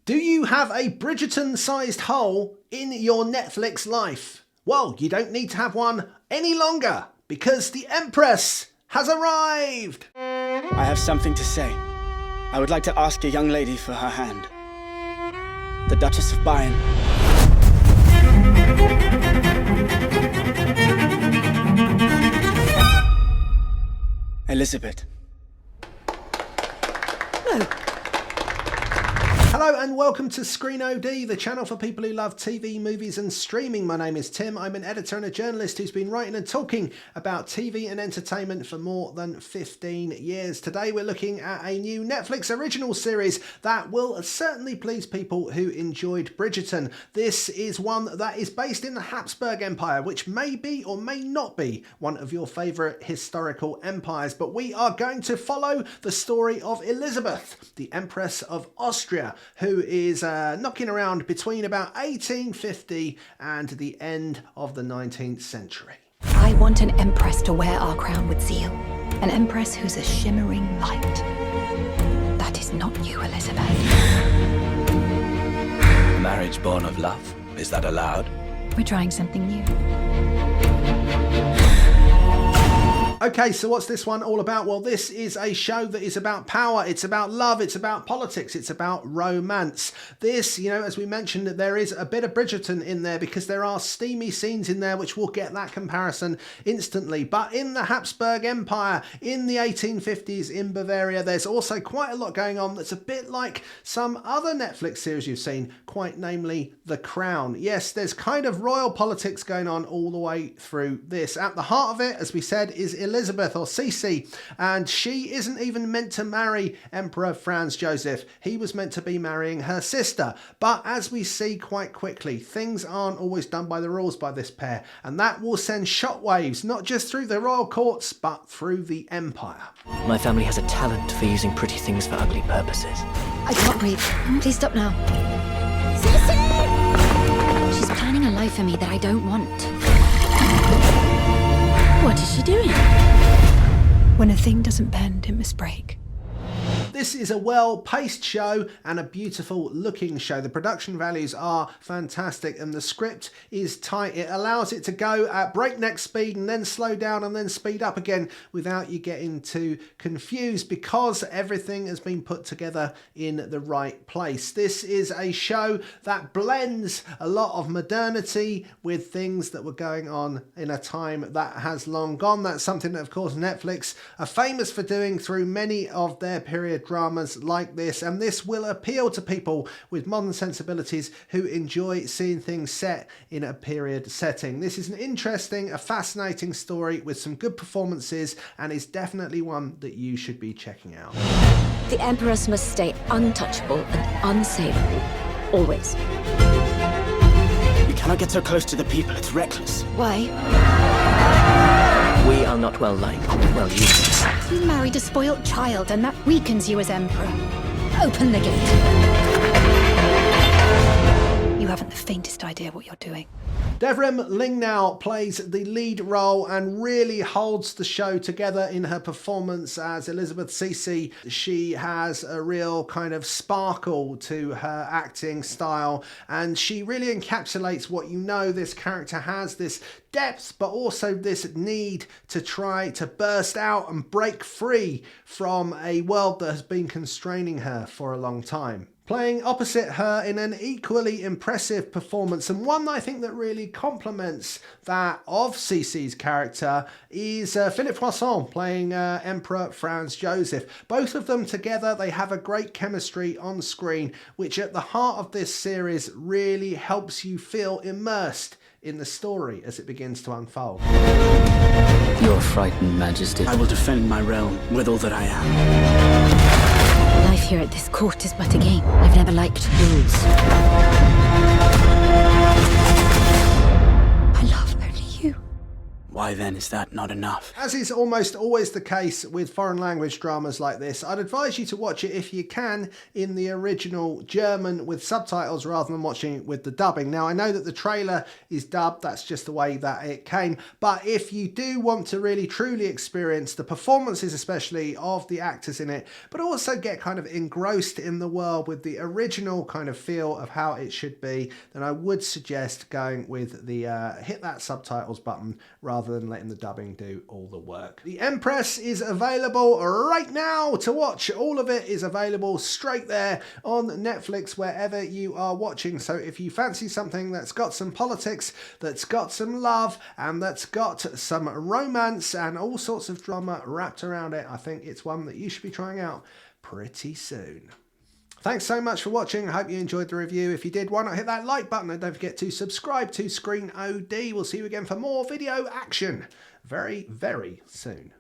Do you have a Bridgerton-sized hole in your Netflix life? Well, you don't need to have one any longer because the Empress has arrived! I have something to say. I would like to ask a young lady for her hand. The Duchess of Bayern. Elisabeth. No. Hello and welcome to Screen OD, the channel for people who love TV, movies and streaming. My name is Tim. I'm an editor and a journalist who's been writing and talking about TV and entertainment for more than 15 years. Today we're looking at a new Netflix original series that will certainly please people who enjoyed Bridgerton. This is one that is based in the Hapsburg Empire, which may be or may not be one of your favourite historical empires, but we are going to follow the story of Elisabeth, the Empress of Austria, who is knocking around between about 1850 and the end of the 19th century. I want an empress to wear our crown with zeal. An empress who's a shimmering light. That is not you, Elisabeth. A marriage born of love. Is that allowed? We're trying something new. Okay, so what's this one all about? Well, this is a show that is about power, it's about love, it's about politics, it's about romance. This, as we mentioned, there is a bit of Bridgerton in there because there are steamy scenes in there which will get that comparison instantly. But in the Hapsburg Empire, in the 1850s in Bavaria, there's also quite a lot going on that's a bit like some other Netflix series you've seen, quite namely The Crown. Yes, there's kind of royal politics going on all the way through this. At the heart of it, as we said, is Elisabeth, or Sisi, and she isn't even meant to marry Emperor Franz Joseph. He was meant to be marrying her sister, but as we see quite quickly, things aren't always done by the rules by this pair, and that will send shockwaves not just through the royal courts but through the empire. My family has a talent for using pretty things for ugly purposes. I can't breathe. Please stop now. Sisi! She's planning a life for me that I don't want. What is she doing? When a thing doesn't bend, it must break. This is a well-paced show and a beautiful looking show. The production values are fantastic and the script is tight. It allows it to go at breakneck speed and then slow down and then speed up again without you getting too confused because everything has been put together in the right place. This is a show that blends a lot of modernity with things that were going on in a time that has long gone. That's something that, of course, Netflix are famous for doing through many of their period dramas like this, and this will appeal to people with modern sensibilities who enjoy seeing things set in a period setting. This is an interesting, a fascinating story with some good performances and is definitely one that you should be checking out. The Empress must stay untouchable and unsavable, always. You cannot get so close to the people, it's reckless. Why? We are not well liked, well used. You married a spoilt child and that weakens you as emperor. Open the gate. You haven't the faintest idea what you're doing. Devrim Lingnau plays the lead role and really holds the show together in her performance as Elisabeth Sisi. She has a real kind of sparkle to her acting style and she really encapsulates what this character has, this depth but also this need to try to burst out and break free from a world that has been constraining her for a long time. Playing opposite her in an equally impressive performance, and one I think that really complements that of Sisi's character, is Philip Froissant playing Emperor Franz Joseph. Both of them together, they have a great chemistry on screen, which at the heart of this series really helps you feel immersed in the story as it begins to unfold. Your frightened majesty. I will defend my realm with all that I am. Life here at this court is but a game. I've never liked rules. I love only you. Why? why then is that not enough? As is almost always the case with foreign language dramas like this, I'd advise you to watch it if you can in the original German with subtitles rather than watching it with the dubbing. Now I know that the trailer is dubbed, that's just the way that it came, but if you do want to really truly experience the performances especially of the actors in it, but also get kind of engrossed in the world with the original kind of feel of how it should be, then I would suggest going with the hit that subtitles button rather than letting the dubbing do all the work. The Empress is available right now to watch. All of it is available straight there on Netflix wherever you are watching. So if you fancy something that's got some politics, that's got some love, and that's got some romance and all sorts of drama wrapped around it, I think it's one that you should be trying out pretty soon. Thanks so much for watching. I hope you enjoyed the review. If you did, why not hit that like button and don't forget to subscribe to Screen OD. We'll see you again for more video action very, very soon.